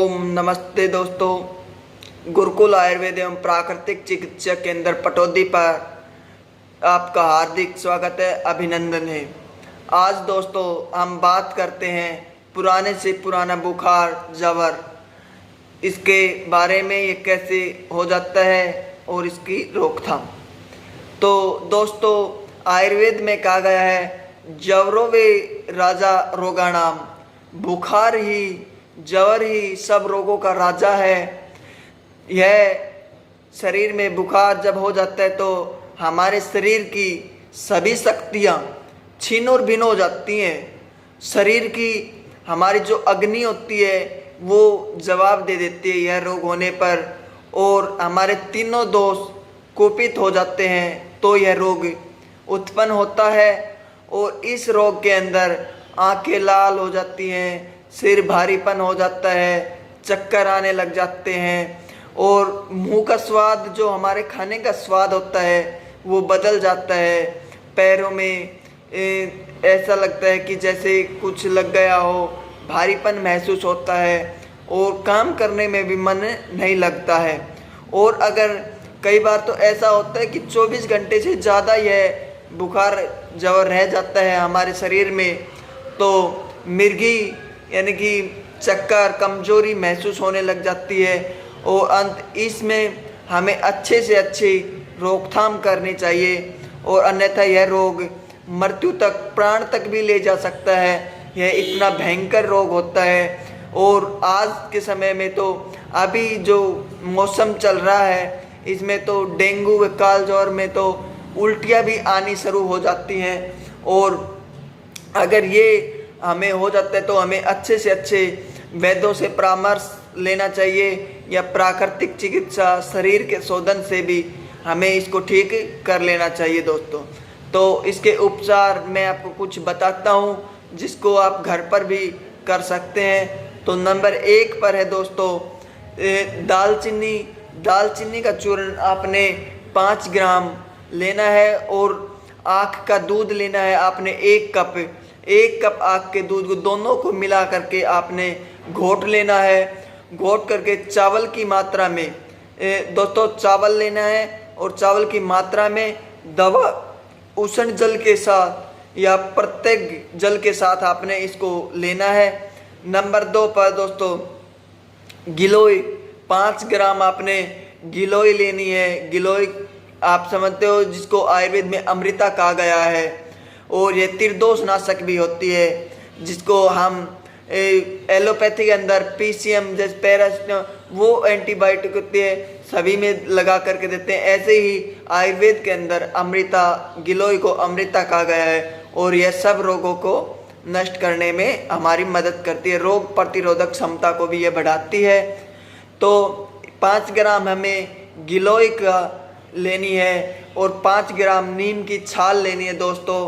ओम नमस्ते दोस्तों। गुरुकुल आयुर्वेद एवं प्राकृतिक चिकित्सा केंद्र पटौदी पर आपका हार्दिक स्वागत है, अभिनंदन है। आज दोस्तों हम बात करते हैं पुराने से पुराना बुखार जवर, इसके बारे में ये कैसे हो जाता है और इसकी रोकथाम। तो दोस्तों आयुर्वेद में कहा गया है, जवरो वे राजा रोगाणाम, बुखार ही जवर ही सब रोगों का राजा है। यह शरीर में बुखार जब हो जाता है तो हमारे शरीर की सभी शक्तियाँ छीन और भिन्न हो जाती हैं। शरीर की हमारी जो अग्नि होती है वो जवाब दे देती है यह रोग होने पर, और हमारे तीनों दोष कुपित हो जाते हैं तो यह रोग उत्पन्न होता है। और इस रोग के अंदर आंखें लाल हो जाती हैं, सिर भारीपन हो जाता है, चक्कर आने लग जाते हैं, और मुंह का स्वाद जो हमारे खाने का स्वाद होता है वो बदल जाता है। पैरों में ऐसा लगता है कि जैसे कुछ लग गया हो, भारीपन महसूस होता है और काम करने में भी मन नहीं लगता है। और अगर कई बार तो ऐसा होता है कि 24 घंटे से ज़्यादा यह बुखार जवर रह जाता है हमारे शरीर में, तो मिर्गी यानी कि चक्कर कमजोरी महसूस होने लग जाती है। और अंत इसमें हमें अच्छे से अच्छी रोकथाम करनी चाहिए, और अन्यथा यह रोग मृत्यु तक, प्राण तक भी ले जा सकता है। यह इतना भयंकर रोग होता है। और आज के समय में तो अभी जो मौसम चल रहा है इसमें तो डेंगू व कालज्वर में तो उल्टियाँ भी आनी शुरू हो जाती हैं। और अगर ये हमें हो जाता है तो हमें अच्छे से अच्छे वैद्यों से परामर्श लेना चाहिए, या प्राकृतिक चिकित्सा शरीर के शोधन से भी हमें इसको ठीक कर लेना चाहिए दोस्तों। तो इसके उपचार मैं आपको कुछ बताता हूँ जिसको आप घर पर भी कर सकते हैं। तो नंबर 1 पर है दोस्तों दालचीनी का चूर्ण आपने 5 ग्राम लेना है, और आँख का दूध लेना है आपने 1 कप आँख के दूध को दोनों को मिला करके आपने घोट लेना है। घोट करके चावल की मात्रा में दोस्तों चावल लेना है, और चावल की मात्रा में दवा उष्ण जल के साथ या प्रत्येक जल के साथ आपने इसको लेना है। नंबर 2 पर दोस्तों गिलोय 5 ग्राम आपने गिलोय लेनी है। गिलोय आप समझते हो जिसको आयुर्वेद में अमृता कहा गया है, और ये त्रिदोष नाशक भी होती है, जिसको हम एलोपैथी के अंदर पीसीएम जैसे पैरासिटामोल वो एंटीबायोटिक होती है सभी में लगा करके देते हैं। ऐसे ही आयुर्वेद के अंदर अमृता, गिलोय को अमृता कहा गया है, और यह सब रोगों को नष्ट करने में हमारी मदद करती है। रोग प्रतिरोधक क्षमता को भी यह बढ़ाती है। तो 5 ग्राम हमें गिलोय का लेनी है, और 5 ग्राम नीम की छाल लेनी है दोस्तों,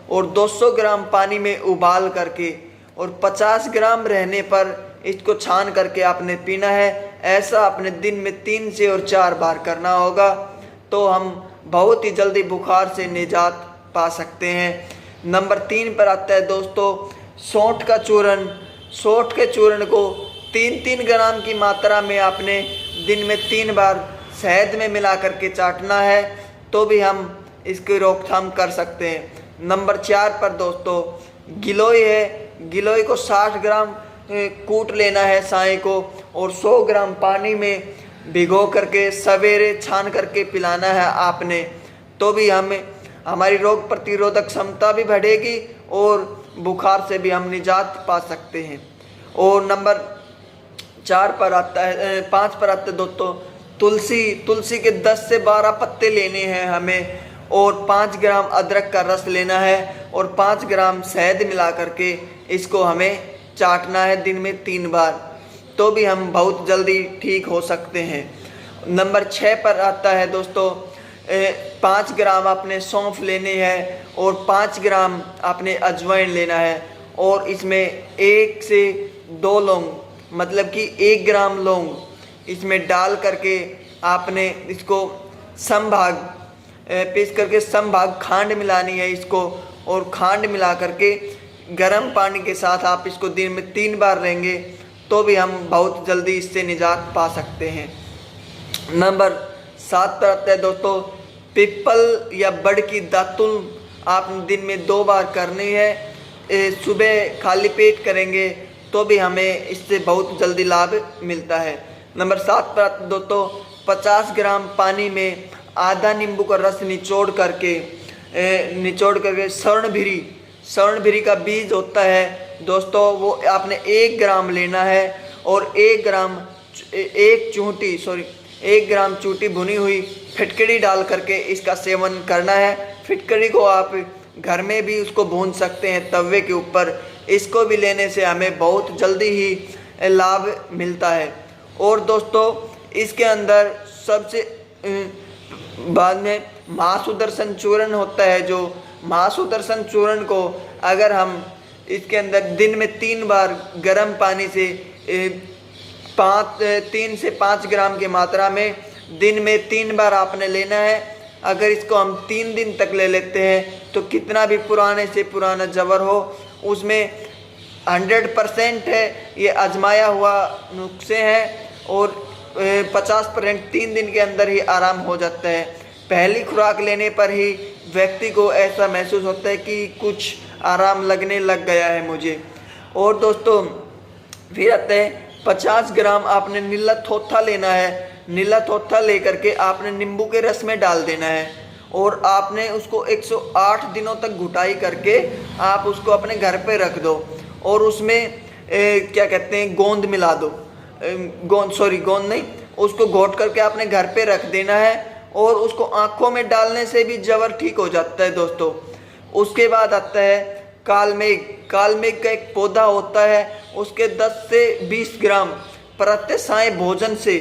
और 200 ग्राम पानी में उबाल करके, और 50 ग्राम रहने पर इसको छान करके आपने पीना है। ऐसा अपने दिन में 3 से 4 बार करना होगा, तो हम बहुत ही जल्दी बुखार से निजात पा सकते हैं। नंबर 3 पर आता है दोस्तों सौंठ का चूर्ण। सौंठ के चूर्ण को 3-3 ग्राम की मात्रा में आपने दिन में 3 बार शहद में मिला करके चाटना है, तो भी हम इसकी रोकथाम कर सकते हैं। नंबर 4 पर दोस्तों गिलोय है। गिलोय को 60 ग्राम कूट लेना है साए को, और 100 ग्राम पानी में भिगो करके सवेरे छान करके पिलाना है आपने, तो भी हमें हमारी रोग प्रतिरोधक क्षमता भी बढ़ेगी और बुखार से भी हम निजात पा सकते हैं। और नंबर 5 पर आता है दोस्तों तुलसी के 10 से 12 पत्ते लेने हैं हमें, और 5 ग्राम अदरक का रस लेना है, और 5 ग्राम शहद मिला करके इसको हमें चाटना है दिन में 3 बार, तो भी हम बहुत जल्दी ठीक हो सकते हैं। नंबर 6 पर आता है दोस्तों 5 ग्राम आपने सौंफ लेने हैं, और 5 ग्राम आपने अजवाइन लेना है, और इसमें 1 से 2 लौंग मतलब कि 1 ग्राम लौंग इसमें डाल करके आपने इसको समभाग पीस करके समभाग खांड मिलानी है इसको, और खांड मिला करके गर्म पानी के साथ आप इसको दिन में 3 बार लेंगे, तो भी हम बहुत जल्दी इससे निजात पा सकते हैं। नंबर 7 पर आते हैं दोस्तों, पीपल या बड़ की दातुन आपने दिन में 2 बार करनी है। सुबह खाली पेट करेंगे तो भी हमें इससे बहुत जल्दी लाभ मिलता है। नंबर 7 पर आते हैं दोस्तों, 50 ग्राम पानी में आधा नींबू का रस निचोड़ करके स्वर्णभिरी का बीज होता है दोस्तों, वो आपने 1 ग्राम लेना है और 1 ग्राम चूटी भुनी हुई फिटकरी डाल करके इसका सेवन करना है। फिटकरी को आप घर में भी उसको भून सकते हैं तवे के ऊपर। इसको भी लेने से हमें बहुत जल्दी ही लाभ मिलता है। और दोस्तों इसके अंदर सबसे बाद में महासुदर्शन चूर्ण होता है, जो महासुदर्शन चूर्ण को अगर हम इसके अंदर दिन में 3 बार गर्म पानी से 3 से 5 ग्राम की मात्रा में दिन में 3 बार आपने लेना है। अगर इसको हम 3 दिन तक ले लेते हैं तो कितना भी पुराने से पुराना जबर हो उसमें 100% है, ये आजमाया हुआ नुस्खे हैं और 50% 3 दिन के अंदर ही आराम हो जाता है। पहली खुराक लेने पर ही व्यक्ति को ऐसा महसूस होता है कि कुछ आराम लगने लग गया है मुझे। और दोस्तों फिर आते हैं 50 ग्राम आपने नीला थोथा लेना है। नीला थोथा लेकर के आपने नींबू के रस में डाल देना है और आपने उसको 108 दिनों तक घुटाई करके आप उसको अपने घर पे रख दो और उसमें क्या कहते हैं गोंद मिला दो। गोंद नहीं, उसको घोट करके आपने घर पे रख देना है और उसको आँखों में डालने से भी जबर ठीक हो जाता है दोस्तों। उसके बाद आता है कालमेघ। कालमेघ का एक पौधा होता है, उसके 10 से 20 ग्राम प्रत्यह साय भोजन से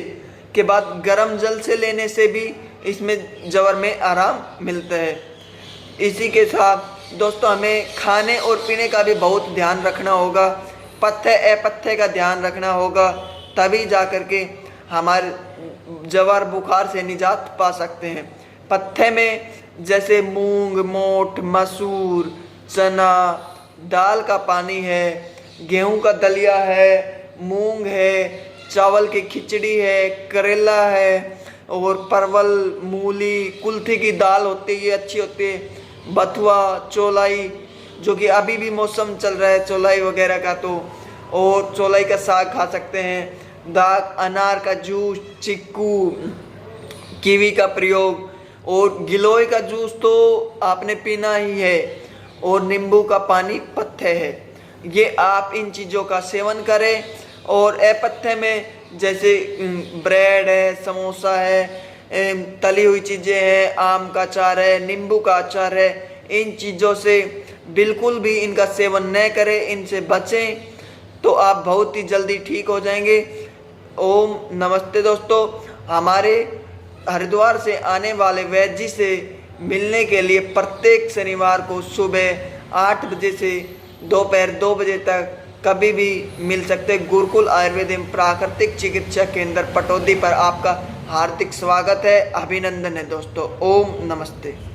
के बाद गर्म जल से लेने से भी इसमें जबर में आराम मिलता है। इसी के साथ दोस्तों हमें खाने और पीने का भी बहुत ध्यान रखना होगा। पथ्य अपथ्य का ध्यान रखना होगा, तभी जा कर के हमारे जवार बुखार से निजात पा सकते हैं। पथ्य में जैसे मूंग, मोठ, मसूर, चना, दाल का पानी है, गेहूं का दलिया है, मूंग है, चावल की खिचड़ी है, करेला है और परवल, मूली, कुल्थी की दाल होती है, ये अच्छी होती है। बथुआ, चौलाई, जो कि अभी भी मौसम चल रहा है चौलाई वगैरह का, तो और चौलाई का साग खा सकते हैं। दाग, अनार का जूस, चिक्कू, कीवी का प्रयोग और गिलोय का जूस तो आपने पीना ही है और नींबू का पानी पथ्य है। ये आप इन चीज़ों का सेवन करें। और अपथ्य में जैसे ब्रेड है, समोसा है, तली हुई चीज़ें हैं, आम का अचार है, नींबू का अचार है, इन चीज़ों से बिल्कुल भी इनका सेवन न करें, इनसे बचें तो आप बहुत ही जल्दी ठीक हो जाएंगे। ओम नमस्ते दोस्तों। हमारे हरिद्वार से आने वाले वैद्य जी से मिलने के लिए प्रत्येक शनिवार को सुबह 8 बजे से दोपहर 2 बजे तक कभी भी मिल सकते। गुरुकुल आयुर्वेद एवं प्राकृतिक चिकित्सा केंद्र पटौदी पर आपका हार्दिक स्वागत है, अभिनंदन है दोस्तों। ओम नमस्ते।